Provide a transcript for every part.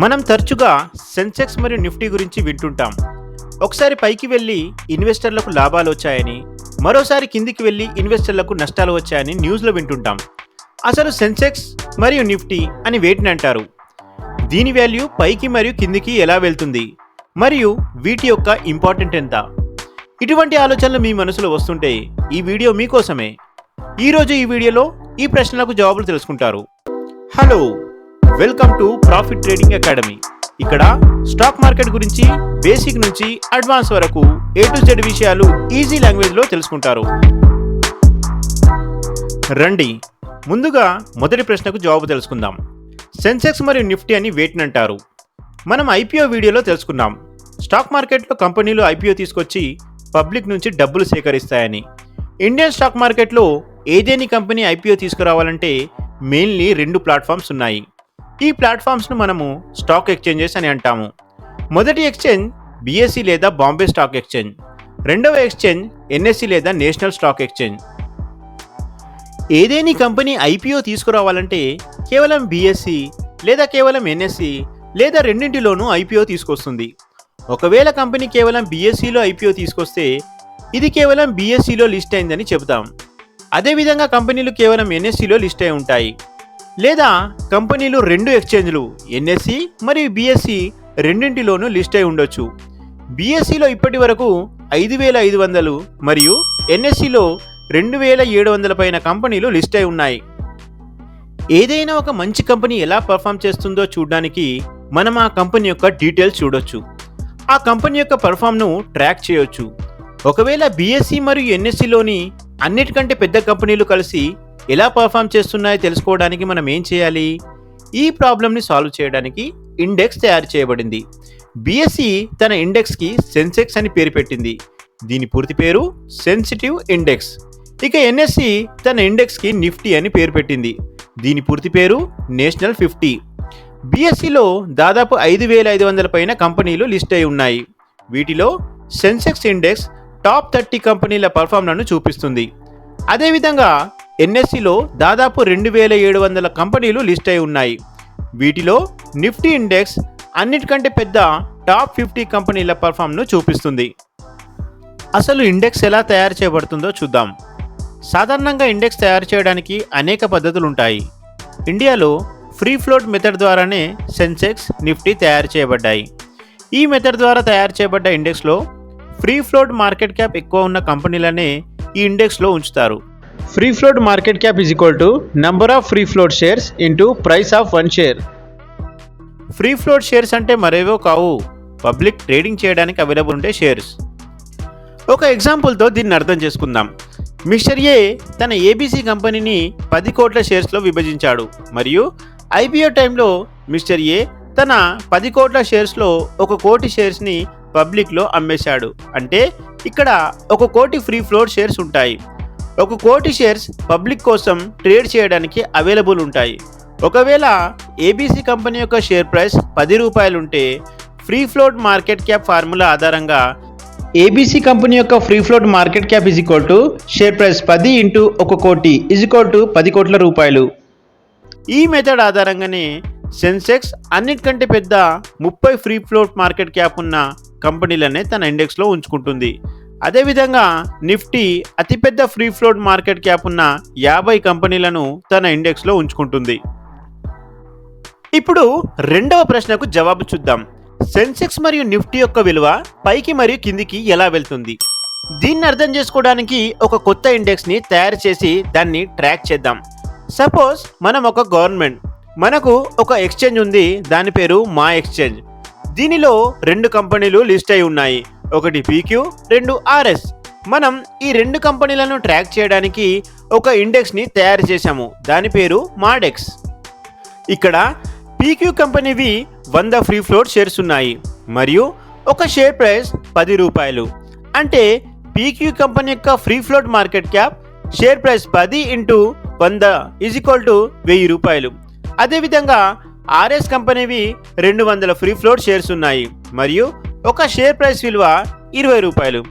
మనం తరచుగా సెన్సెక్స్ మరియు నిఫ్టీ గురించి వింటుంటాం. ఒకసారి పైకి వెళ్ళి ఇన్వెస్టర్లకు లాభాలు వచ్చాయని, మరోసారి కిందికి వెళ్ళి ఇన్వెస్టర్లకు నష్టాలు వచ్చాయని న్యూస్లో వింటుంటాం. అసలు సెన్సెక్స్ మరియు నిఫ్టీ అని వేటిని అంటారు? దీని వాల్యూ పైకి మరియు కిందికి ఎలా వెళ్తుంది? మరియు వీటి యొక్క ఇంపార్టెంట్ ఎంత? ఇటువంటి ఆలోచనలు మీ మనసులో వస్తుంటే ఈ వీడియో మీకోసమే. ఈరోజు ఈ వీడియోలో ఈ ప్రశ్నలకు జవాబులు తెలుసుకుంటారు. Hello, welcome to profit trading academy. ఇక్కడ స్టాక్ మార్కెట్ గురించి బేసిక్ నుంచి అడ్వాన్స్ వరకు A to Z విషయాలు ఈజీ లాంగ్వేజ్లో తెలుసుకుంటారు. రండి, ముందుగా మొదటి ప్రశ్నకు జవాబు తెలుసుకుందాం. సెన్సెక్స్ మరియు నిఫ్టీ అని వేటిని అంటారు? మనం IPO వీడియోలో తెలుసుకున్నాం. స్టాక్ మార్కెట్లో కంపెనీలు IPO తీసుకొచ్చి పబ్లిక్ నుంచి డబ్బులు సేకరిస్తాయని. ఇండియన్ స్టాక్ మార్కెట్లో ఏదేని కంపెనీ IPO తీసుకురావాలంటే మెయిన్లీ 2 ప్లాట్ఫామ్స్ ఉన్నాయి. ఈ ప్లాట్ఫామ్స్ను మనము స్టాక్ ఎక్స్చేంజెస్ అని అంటాము. మొదటి ఎక్స్చేంజ్ BSE లేదా బాంబే స్టాక్ ఎక్స్చేంజ్. రెండవ ఎక్స్చేంజ్ NSE లేదా నేషనల్ స్టాక్ ఎక్స్చేంజ్. ఏదేని కంపెనీ IPO తీసుకురావాలంటే కేవలం BSE లేదా కేవలం NSE లేదా రెండింటిలోనూ IPO తీసుకొస్తుంది. ఒకవేళ కంపెనీ కేవలం BSEలో IPO తీసుకొస్తే ఇది కేవలం BSEలో లిస్ట్ అయిందని చెబుతాం. అదేవిధంగా కంపెనీలు కేవలం NSEలో లిస్ట్ అయి ఉంటాయి. లేదా కంపెనీలు 2 ఎక్స్చేంజ్లు NSE మరియు BSE రెండింటిలోనూ లిస్ట్ అయి ఉండొచ్చు. BSEలో ఇప్పటి వరకు 5,500 మరియు NSEలో 2,700 పైన కంపెనీలు లిస్ట్ అయి ఉన్నాయి. ఏదైనా ఒక మంచి కంపెనీ ఎలా పర్ఫామ్ చేస్తుందో చూడడానికి మనం ఆ కంపెనీ యొక్క డీటెయిల్స్ చూడొచ్చు. ఆ కంపెనీ యొక్క పర్ఫామ్ను ట్రాక్ చేయొచ్చు. ఒకవేళ BSE మరియు NSEలోని అన్నిటికంటే పెద్ద కంపెనీలు కలిసి ఎలా పర్ఫామ్ చేస్తున్నాయో తెలుసుకోవడానికి మనం ఏం చేయాలి? ఈ ప్రాబ్లమ్ని సాల్వ్ చేయడానికి ఇండెక్స్ తయారు చేయబడింది. BSE తన ఇండెక్స్కి సెన్సెక్స్ అని పేరు పెట్టింది. దీని పూర్తి పేరు సెన్సిటివ్ ఇండెక్స్. ఇక NSE తన ఇండెక్స్కి నిఫ్టీ అని పేరు పెట్టింది. దీని పూర్తి పేరు నేషనల్ 50. BSEలో దాదాపు 5,500 పైన కంపెనీలు లిస్ట్ అయి ఉన్నాయి. వీటిలో సెన్సెక్స్ ఇండెక్స్ టాప్ 30 కంపెనీల పర్ఫామ్లను చూపిస్తుంది. అదేవిధంగా NSEలో దాదాపు 2,700 కంపెనీలు లిస్ట్ అయి ఉన్నాయి. వీటిలో నిఫ్టీ ఇండెక్స్ అన్నిటికంటే పెద్ద టాప్ 50 కంపెనీల పర్ఫామ్ను చూపిస్తుంది. అసలు ఇండెక్స్ ఎలా తయారు చేయబడుతుందో చూద్దాం. సాధారణంగా ఇండెక్స్ తయారు చేయడానికి అనేక పద్ధతులు ఉంటాయి. ఇండియాలో ఫ్రీ ఫ్లోట్ మెథడ్ ద్వారానే సెన్సెక్స్ నిఫ్టీ తయారు చేయబడ్డాయి. ఈ మెథడ్ ద్వారా తయారు చేయబడ్డ ఇండెక్స్లో ఫ్రీ ఫ్లోట్ మార్కెట్ క్యాప్ ఎక్కువ ఉన్న కంపెనీలనే ఈ ఇండెక్స్లో ఉంచుతారు. Free float market cap is equal to number of free float shares into price of 1 share. Free float shares అంటే మరేవో కావు, పబ్లిక్ ట్రేడింగ్ చేయడానికి అవైలబుల్ ఉండే షేర్స్. ఒక ఎగ్జాంపుల్తో దీన్ని అర్థం చేసుకుందాం. మిస్టర్ ఏ తన ABC కంపెనీని 10 కోట్ల షేర్స్లో విభజించాడు మరియు IPO టైంలో మిస్టర్ ఏ తన 10 కోట్ల షేర్స్లో 1 కోటి షేర్స్ని పబ్లిక్లో అమ్మేశాడు. అంటే ఇక్కడ 1 కోటి ఫ్రీ ఫ్లోట్ షేర్స్ ఉంటాయి. 1 కోటి షేర్స్ పబ్లిక్ కోసం ట్రేడ్ చేయడానికి అవైలబుల్ ఉంటాయి. ఒకవేళ ABC కంపెనీ యొక్క షేర్ ప్రైస్ 10 రూపాయలు ఉంటే free float market cap formula ఆధారంగా ABC కంపెనీ యొక్క free float market cap is equal to share price 10 into 1 కోటి ఈజ్ ఈక్వల్ టు 10 కోట్ల రూపాయలు. ఈ మెథడ్ ఆధారంగానే సెన్సెక్స్ అన్నిటికంటే పెద్ద 30 ఫ్రీ ఫ్లోట్ మార్కెట్ క్యాప్ ఉన్న కంపెనీలనే తన ఇండెక్స్లో ఉంచుకుంటుంది. అదేవిధంగా నిఫ్టీ అతిపెద్ద ఫ్రీ ఫ్లోట్ మార్కెట్ క్యాప్ ఉన్న 50 కంపెనీలను తన ఇండెక్స్లో ఉంచుకుంటుంది. ఇప్పుడు రెండవ ప్రశ్నకు జవాబు చూద్దాం. సెన్సెక్స్ మరియు నిఫ్టీ యొక్క విలువ పైకి మరియు కిందికి ఎలా వెళ్తుంది? దీన్ని అర్థం చేసుకోవడానికి ఒక కొత్త ఇండెక్స్ని తయారు చేసి దాన్ని ట్రాక్ చేద్దాం. సపోజ్ మనం ఒక గవర్నమెంట్, మనకు ఒక ఎక్స్చేంజ్ ఉంది, దాని పేరు మా ఎక్స్చేంజ్. దీనిలో 2 కంపెనీలు లిస్ట్ అయి ఉన్నాయి, ఒకటి PQ, 2 RS. మనం ఈ 2 కంపెనీలను ట్రాక్ చేయడానికి ఒక ఇండెక్స్ని తయారు చేశాము, దాని పేరు మాడెక్స్. ఇక్కడ PQ కంపెనీవి 100 ఫ్రీ ఫ్లోట్ షేర్స్ ఉన్నాయి మరియు ఒక షేర్ ప్రైస్ 10 రూపాయలు. అంటే PQ కంపెనీ యొక్క free float market cap share price 10 into 100 is equal to 1000 రూపాయలు. అదేవిధంగా RS కంపెనీవి 200 ఫ్రీ ఫ్లోట్ షేర్స్ ఉన్నాయి మరియు ఒక షేర్ ప్రైస్ విలువ 20 రూపాయలు.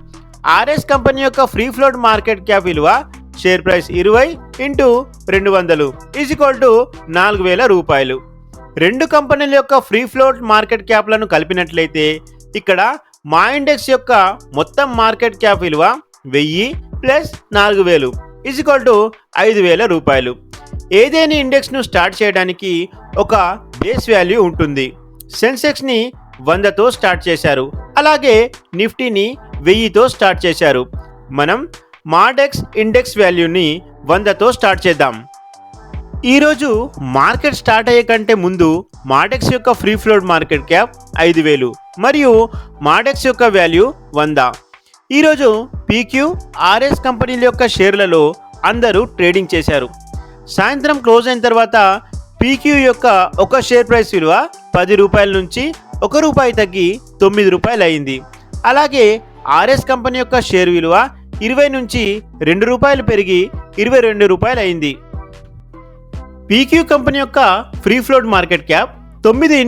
RS కంపెనీ యొక్క ఫ్రీ ఫ్లోట్ మార్కెట్ క్యాప్ విలువ share price 20 into 200 is equal to 4,000 రూపాయలు. రెండు కంపెనీల యొక్క ఫ్రీ ఫ్లోట్ మార్కెట్ క్యాప్లను కలిపినట్లయితే ఇక్కడ మా ఇండెక్స్ యొక్క మొత్తం మార్కెట్ క్యాప్ విలువ 1000 ప్లస్ 4000 5,000 రూపాయలు. ఏదేని ఇండెక్స్ను స్టార్ట్ చేయడానికి ఒక బేస్ వాల్యూ ఉంటుంది. సెన్సెక్స్ని 100తో స్టార్ట్ చేశారు, అలాగే నిఫ్టీని 1000తో స్టార్ట్ చేశారు. మనం మాడెక్స్ ఇండెక్స్ వాల్యూని 100తో స్టార్ట్ చేద్దాం. ఈరోజు మార్కెట్ స్టార్ట్ అయ్యే కంటే ముందు మాడెక్స్ యొక్క ఫ్రీ ఫ్లోట్ మార్కెట్ క్యాప్ 5,000 మరియు మాడెక్స్ యొక్క వాల్యూ 100. ఈరోజు పీక్యూ, ఆర్ఎస్ కంపెనీల యొక్క షేర్లలో అందరూ ట్రేడింగ్ చేశారు. సాయంత్రం క్లోజ్ అయిన తర్వాత పీక్యూ యొక్క ఒక షేర్ ప్రైస్ విలువ 10 రూపాయల నుంచి 1 రూపాయి తగ్గి 9 రూపాయలు అయింది. అలాగే ఆర్ఎస్ కంపెనీ యొక్క షేర్ విలువ 20 నుంచి 2 రూపాయలు పెరిగి 22 రూపాయలు అయింది. పీక్యూ కంపెనీ యొక్క ఫ్రీ ఫ్లోట్ మార్కెట్ క్యాప్ 9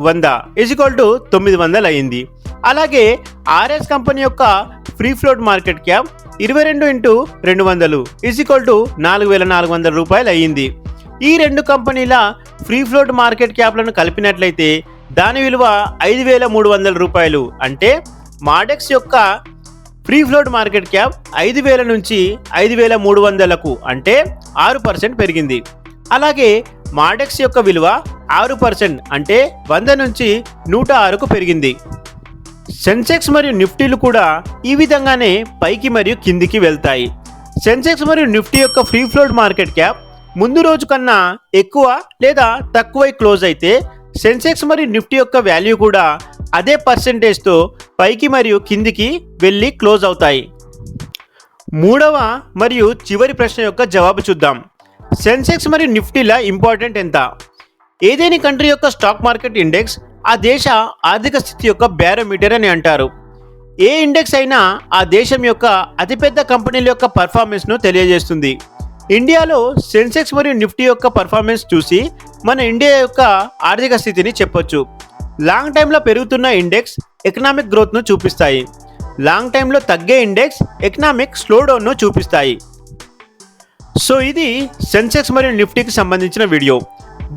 × 100 900 అయింది. అలాగే ఆర్ఎస్ కంపెనీ యొక్క ఫ్రీ ఫ్లోట్ మార్కెట్ క్యాప్ 22 × 200 4,400 రూపాయలు అయ్యింది. ఈ రెండు కంపెనీల ఫ్రీ ఫ్లోట్ మార్కెట్ క్యాప్లను కలిపినట్లయితే దాని విలువ 5,300 రూపాయలు. అంటే మాడెక్స్ యొక్క ఫ్రీ ఫ్లోట్ మార్కెట్ క్యాప్ 5,000 నుంచి 5,300కు అంటే 6% పెరిగింది. అలాగే మాడెక్స్ యొక్క విలువ 6% అంటే 100 నుంచి 106కు పెరిగింది. సెన్సెక్స్ మరియు నిఫ్టీలు కూడా ఈ విధంగానే పైకి మరియు కిందికి వెళ్తాయి. సెన్సెక్స్ మరియు నిఫ్టీ యొక్క ఫ్రీ ఫ్లోట్ మార్కెట్ క్యాప్ ముందు రోజు కన్నా ఎక్కువ లేదా తక్కువై క్లోజ్ అయితే సెన్సెక్స్ మరియు నిఫ్టీ యొక్క వాల్యూ కూడా అదే పర్సెంటేజ్తో పైకి మరియు కిందికి వెళ్ళి క్లోజ్ అవుతాయి. మూడవ మరియు చివరి ప్రశ్న యొక్క జవాబు చూద్దాం. సెన్సెక్స్ మరియు నిఫ్టీల ఇంపార్టెంట్ ఎంత? ఏదేని కంట్రీ యొక్క స్టాక్ మార్కెట్ ఇండెక్స్ ఆ దేశ ఆర్థిక స్థితి యొక్క బ్యారోమీటర్ అని అంటారు. ఏ ఇండెక్స్ అయినా ఆ దేశం యొక్క అతిపెద్ద కంపెనీల యొక్క పర్ఫార్మెన్స్ను తెలియజేస్తుంది. ఇండియాలో సెన్సెక్స్ మరియు నిఫ్టీ యొక్క పర్ఫార్మెన్స్ చూసి మన ఇండియా యొక్క ఆర్థిక స్థితిని చెప్పొచ్చు. లాంగ్ టైంలో పెరుగుతున్న ఇండెక్స్ ఎకనామిక్ గ్రోత్ను చూపిస్తాయి. లాంగ్ టైంలో తగ్గే ఇండెక్స్ ఎకనామిక్ స్లోడౌన్ను చూపిస్తాయి. సో ఇది సెన్సెక్స్ మరియు నిఫ్టీకి సంబంధించిన వీడియో.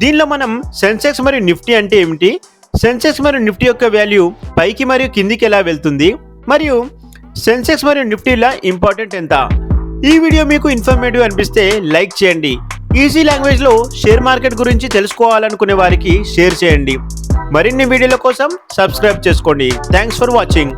దీనిలో మనం సెన్సెక్స్ మరియు నిఫ్టీ అంటే ఏమిటి, సెన్సెక్స్ మరియు నిఫ్టీ యొక్క వాల్యూ పైకి మరియు కిందికి ఎలా వెళ్తుంది, మరియు సెన్సెక్స్ మరియు నిఫ్టీల ఇంపార్టెంట్ ఎంత. ఈ వీడియో మీకు ఇన్ఫర్మేటివ్ అనిపిస్తే లైక్ చేయండి. ఈజీ లాంగ్వేజ్లో షేర్ మార్కెట్ గురించి తెలుసుకోవాలనుకునే వారికి షేర్ చేయండి. మరిన్ని వీడియోల కోసం సబ్స్క్రైబ్ చేసుకోండి. Thanks for watching.